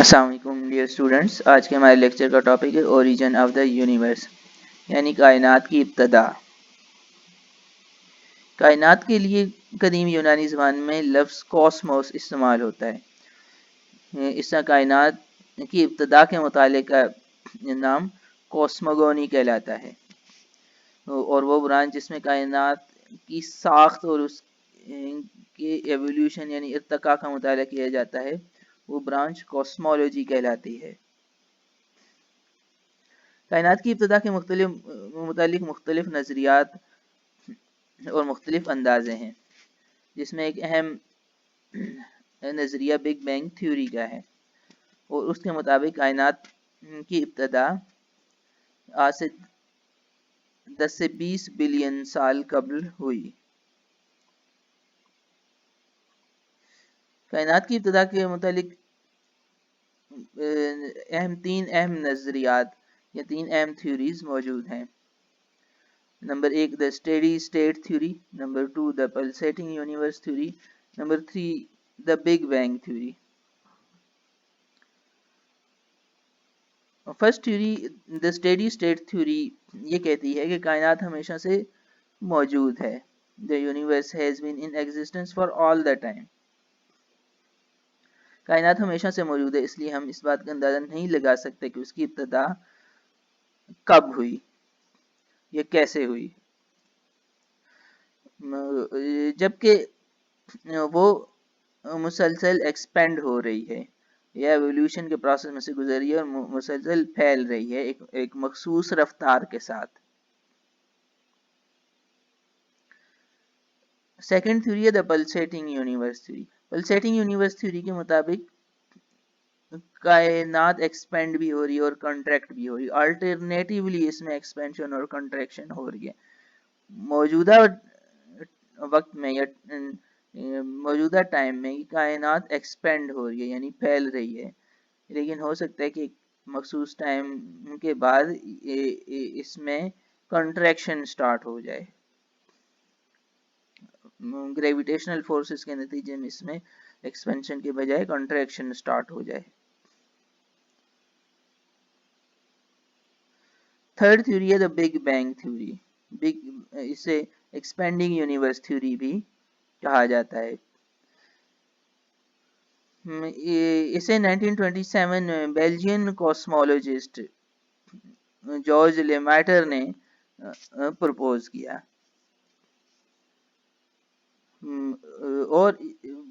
अस्सलाम वालेकुम dear students. आज के हमारे लेक्चर का टॉपिक है ओरिजिन ऑफ द यूनिवर्स, यानी कायनात की इब्तदा। कायनात के लिए कदीम यूनानी ज़बान में लफ्ज़ कॉस्मोस इस्तेमाल होता है। इसका कायनात की इब्तदा के मुतालिक का नाम कॉस्मोगोनी कहलाता है, और वो ब्रांच जिसमें कायनात की साख्त और उस के एवोल्यूशन यानी इर्तिका का मुताला किया जाता है, वो ब्रांच कॉस्मोलॉजी कहलाती है। कायनात की इब्तदा के मुतालिक मुख्तलिफ नज़रियात और मुख्तलिफ अंदाजे हैं, जिसमें एक अहम नज़रिया बिग बैंग थ्योरी का है, और उसके मुताबिक कायनात की इब्तदा आज से 10 से 20 बिलियन साल कबल हुई। कायनात की इब्तदा के मुतालिक तीन अहम नज़रियात या तीन अहम थ्योरीज मौजूद हैं। Number 1 the steady state theory, number 2 the pulsating universe theory, number 3 the big bang theory. First theory the steady state theory ये कहती है कि कायनात हमेशा से मौजूद है। The universe has been in existence for all the time. कायनात हमेशा से मौजूद है, इसलिए हम इस बात का अंदाजा नहीं लगा सकते कि उसकी इब्तदा कब हुई या कैसे हुई, जबकि वो मुसलसल एक्सपेंड हो रही है या एवोल्यूशन के प्रोसेस में से गुजर रही है और मुसलसल फैल रही है एक मखसूस रफ्तार के साथ। सेकंड थ्योरी है the pulsating universe theory. Pulsating universe theory के मुताबिक कायनात एक्सपेंड भी हो रही है और कंट्रैक्ट भी हो रही है, अल्टरनेटिवली इसमें एक्सपेंशन और कंट्रैक्शन हो रही है। मौजूदा वक्त में या मौजूदा टाइम में कायनात एक्सपेंड हो रही है यानी फैल रही है, लेकिन हो सकता है कि मखसूस टाइम के बाद इसमें कंट्रैक्शन स्टार्ट हो जाए, ग्रेविटेशनल फोर्सेस के नतीजे में इसमें एक्सपेंशन के बजाय कंट्रैक्शन स्टार्ट हो जाए। थर्ड थ्योरी है द बिग बैंग थ्योरी। इसे एक्सपेंडिंग यूनिवर्स थ्योरी भी कहा जाता है। इसे 1927 बेल्जियन कॉस्मोलॉजिस्ट जॉर्ज लेमैटर ने प्रपोज किया, और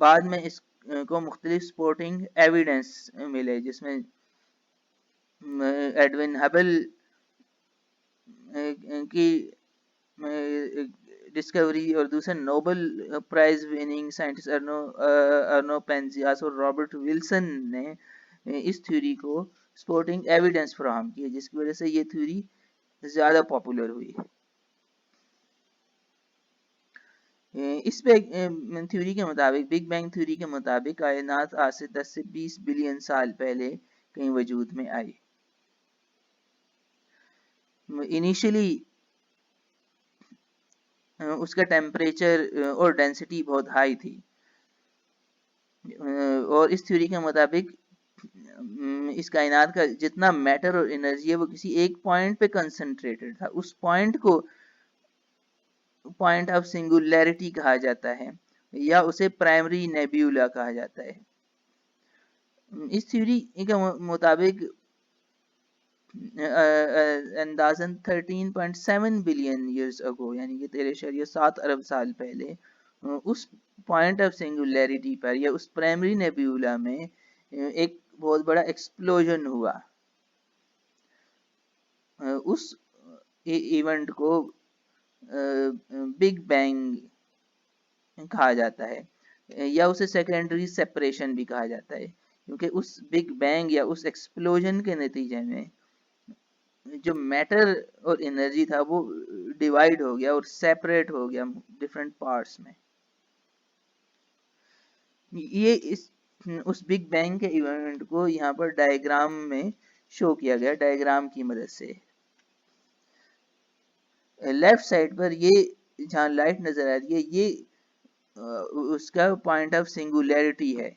बाद में इसको मुख्तलिफ स्पोर्टिंग एविडेंस मिले, जिसमें एडविन हबल की डिस्कवरी और दूसरे नोबेल प्राइज विनिंग साइंटिस्ट अर्नो पेंजियास और रॉबर्ट विल्सन ने इस थ्योरी को सपोर्टिंग एविडेंस फराहम किया, जिसकी वजह से ये थ्योरी ज़्यादा पॉपुलर हुई। इस थ्योरी के मुताबिक, बिग बैंग थ्योरी के मुताबिक, कायनात आज से 10 से 20 बिलियन साल पहले कहीं वजूद में आई। इनिशियली उसका टेम्परेचर और डेंसिटी बहुत हाई थी, और इस थ्योरी के मुताबिक इस कायनात का जितना मैटर और एनर्जी है वो किसी एक पॉइंट पे कंसंट्रेटेड था। उस पॉइंट को पॉइंट ऑफ सिंगुलैरिटी कहा जाता है, या उसे प्राइमरी नेब्यूला कहा जाता है। इस थ्योरी के मुताबिक अंदाजन 13.7 बिलियन ईयर्स अगो, यानी कि 13.7 अरब साल पहले, उस पॉइंट ऑफ सिंगुलैरिटी पर या उस प्राइमरी नेब्यूला में एक बहुत बड़ा एक्सप्लोजन हुआ। उस इवेंट को बिग बैंग कहा जाता है, या उसे सेकेंडरी सेपरेशन भी कहा जाता है, क्योंकि उस बिग बैंग या उस एक्सप्लोजन के नतीजे में जो मैटर और एनर्जी था वो डिवाइड हो गया और सेपरेट हो गया डिफरेंट पार्ट्स में। ये उस बिग बैंग के इवेंट को यहाँ पर डायग्राम में शो किया गया, डायग्राम की मदद से। लेफ्ट साइड पर ये जहाँ लाइट नजर आ रही है, ये उसका पॉइंट ऑफ सिंगुलैरिटी है,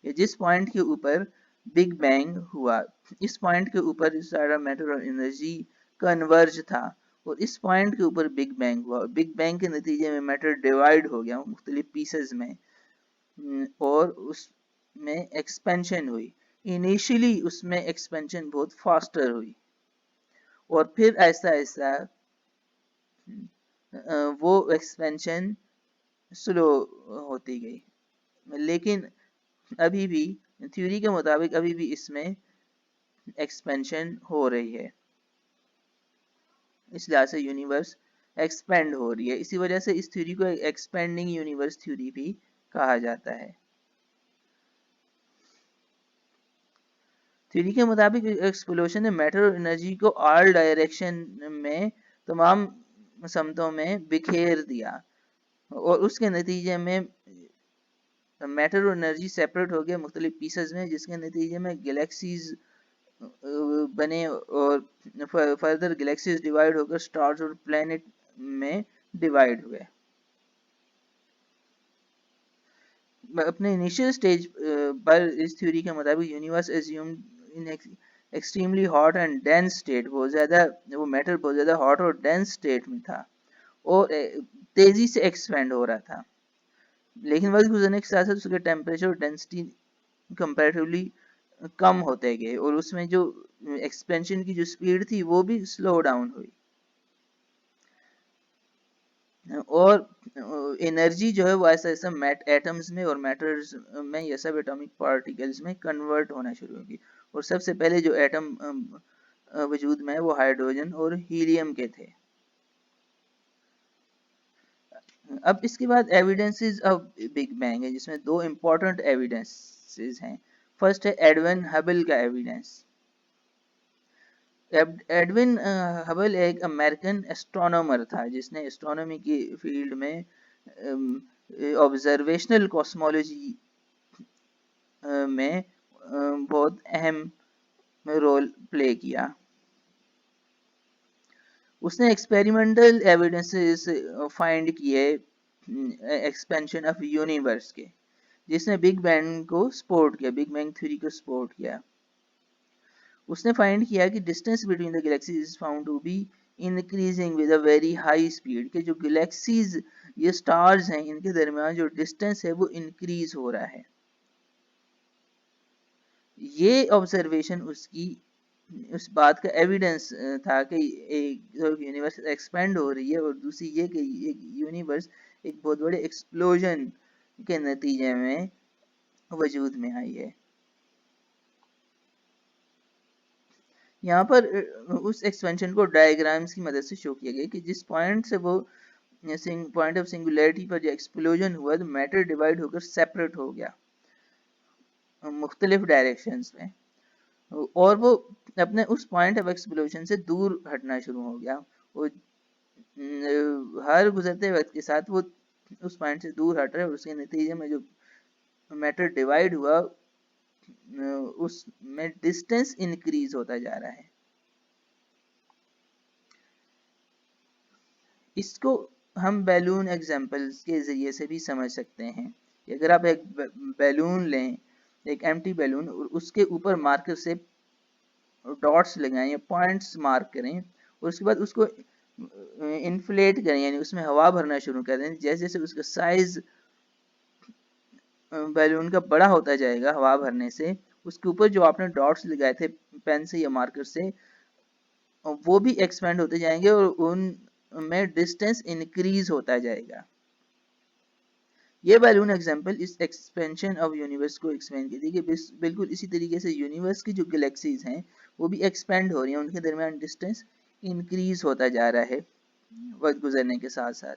जिस पॉइंट के ऊपर बिग बैंग हुआ। इस पॉइंट के ऊपर सारा मैटर और एनर्जी कन्वर्ज था और इस पॉइंट के ऊपर बिग बैंग हुआ। बिग बैंग के नतीजे में मैटर डिवाइड हो गया मुख्तलिफ पीसेस में और उसमें एक्सपेंशन हुई। इनिशियली उसमें एक्सपेंशन बहुत फास्टर हुई और फिर ऐसा ऐसा वो एक्सपेंशन स्लो होती गई। लेकिन अभी भी थ्योरी के मुताबिक अभी भी इसमें एक्सपेंशन हो रही है, इस लिहाज से यूनिवर्स एक्सपेंड हो रही है। इसी वजह से इस थ्योरी को एक्सपेंडिंग यूनिवर्स थ्योरी भी कहा जाता है। थ्योरी के मुताबिक एक्सप्लोशन ने मैटर और एनर्जी को ऑल डायरेक्शन में तमाम समतों में बिखेर दिया और उसके नतीजे में मैटर और एनर्जी सेपरेट हो गए मुख्तलिफ पीसेस में, जिसके नतीजे में गैलेक्सीज बने और फर्दर गैलेक्सीज डिवाइड होकर स्टार्स और प्लैनेट में डिवाइड हुए। अपने इनिशियल स्टेज पर इस थ्योरी के मुताबिक universe assumed in extremely hot and dense state, बहुत ज़्यादा वो मैटर बहुत ज़्यादा हॉट और डेंस स्टेट में था और तेज़ी से एक्सपेंड हो रहा था। लेकिन वक्त गुजरने के साथ साथ उसके टेम्परेचर और डेंसिटी कंपैरेटिवली कम होते गए और उसमें जो एक्सपेंशन की जो स्पीड थी वो भी स्लो डाउन हुई और एनर्जी जो है वो ऐसा ऐसा एटम्स में और मैटर्स में ये सब एटॉमिक पार्टिकल्स में कन्वर्ट होना शुरू होगी और सबसे पहले जो एटम वजूद में है वो हाइड्रोजन और हीलियम के थे। अब इसके बाद एविडेंसेस ऑफ बिग बैंग है, जिसमें दो इंपॉर्टेंट एविडेंसेस हैं। फर्स्ट है एडविन हबल का एविडेंस। एडविन हबल एक अमेरिकन एस्ट्रोनॉमर था जिसने एस्ट्रोनॉमी की फील्ड में ऑब्जर्वेशनल कॉस्मोलॉजी में बहुत अहम रोल प्ले किया। उसने एक्सपेरिमेंटल एविडेंसेस फाइंड किए एक्सपेंशन ऑफ यूनिवर्स के, जिसने बिग बैंग को सपोर्ट किया, बिग बैंग थ्योरी को सपोर्ट किया। उसने फाइंड किया कि distance between the galaxies is found to be increasing with a very high speed, के जो गैलेक्सीज ये स्टार्स हैं इनके दरमियान जो डिस्टेंस है वो इंक्रीज हो रहा है। ये ऑब्जर्वेशन उसकी उस बात का एविडेंस था कि एक यूनिवर्स एक्सपेंड हो रही है और दूसरी ये कि एक यूनिवर्स एक बहुत बड़े एक्सप्लोजन के नतीजे में वजूद में आई है। यहाँ पर उस एक्सपेंशन को डायग्राम्स की मदद से शो किया गया कि जिस पॉइंट से वो पॉइंट ऑफ सिंगुलैरिटी पर जो एक्सप्लोजन हुआ तो मैटर डिवाइड होकर सेपरेट हो गया मुख्तलिफ डायरेक्शंस में और वो अपने उस पॉइंट ऑफ एक्सप्लोजन से दूर हटना शुरू हो गया। वो हर गुजरते वक्त के साथ वो उस पॉइंट से दूर हट रहे और उसके नतीजे में जो मैटर डिवाइड हुआ उसमें डिस्टेंस इंक्रीज होता जा रहा है। इसको हम बैलून एग्जांपल्स के जरिए से भी समझ सकते हैं कि अगर आप एक बैलून लें, एक एम्प्टी बैलून, और उसके ऊपर मार्कर से डॉट्स लगाएं या पॉइंट्स मार्क करें और उसके बाद उसको इन्फ्लेट करें यानी उसमें हवा भरना शुरू कर दें। जैसे जैसे उसका साइज बैलून का बड़ा होता जाएगा हवा भरने से, उसके ऊपर जो आपने डॉट्स लगाए थे पेन से या मार्कर से वो भी एक्सपेंड होते जाएंगे और उनमें डिस्टेंस इंक्रीज होता जाएगा। ये बैलून एग्जांपल इस एक्सपेंशन ऑफ यूनिवर्स को एक्सप्लेन करती है कि बिल्कुल इसी तरीके से यूनिवर्स की जो गैलेक्सीज हैं वो भी एक्सपेंड हो रही हैं, उनके दरमियान डिस्टेंस इंक्रीज होता जा रहा है वक्त गुजरने के साथ साथ।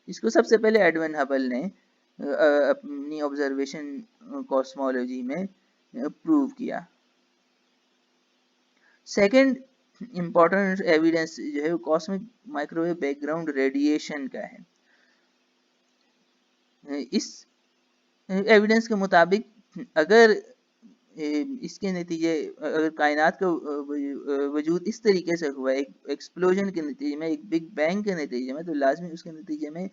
इसको सबसे पहले एडविन हबल ने अपनी ऑब्जर्वेशन कॉस्मोलॉजी में प्रूव किया। सेकंड इंपॉर्टेंट एविडेंस जो है वो कॉस्मिक माइक्रोवेव बैकग्राउंड रेडिएशन का है। इस एविडेंस के मुताबिक अगर इसके नतीजे अगर कायनात का वजूद इस तरीके से हुआ एक एक्सप्लोजन के नतीजे में, एक बिग बैंग के नतीजे में, तो लाजमी उसके नतीजे में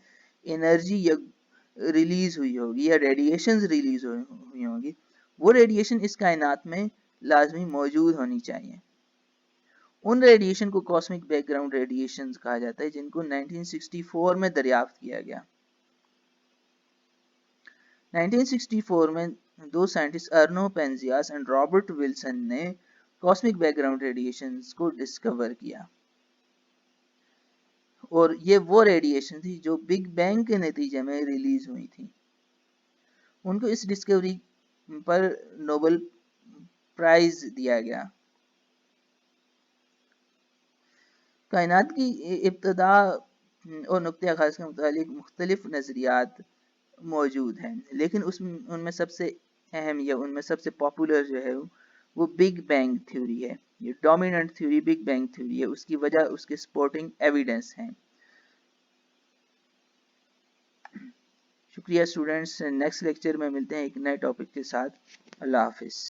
एनर्जी या रिलीज हुई होगी या रेडिएशंस रिलीज हुई होंगी वो रेडिएशन इस कायनात में लाजमी मौजूद होनी चाहिए। उन रेडिएशन को कॉस्मिक बैकग्राउंड रेडिएशन कहा जाता है जिनको 1964 में दरियाफ्त किया गया। 1964 में दो साइंटिस्ट अर्नो पेंजियास एंड रॉबर्ट विल्सन ने कॉस्मिक बैकग्राउंड रेडिएशंस को डिस्कवर किया, और ये वो रेडिएशन थी जो बिग बैंग के नतीजे में रिलीज हुई थी। उनको इस डिस्कवरी पर नोबेल प्राइज दिया गया। कायनात की इब्तदा और नुक्ते खास के मुतालिक मुख्तलिफ नज़रियात मौजूद हैं, लेकिन उनमें सबसे अहम या उनमें सबसे पॉपुलर जो है वो बिग बैंग थ्योरी है। ये dominant theory big bang theory है। उसकी वजह उसके सपोर्टिंग एविडेंस हैं। शुक्रिया स्टूडेंट्स, नेक्स्ट लेक्चर में मिलते हैं एक नए टॉपिक के साथ। अल्लाह हाफिज़।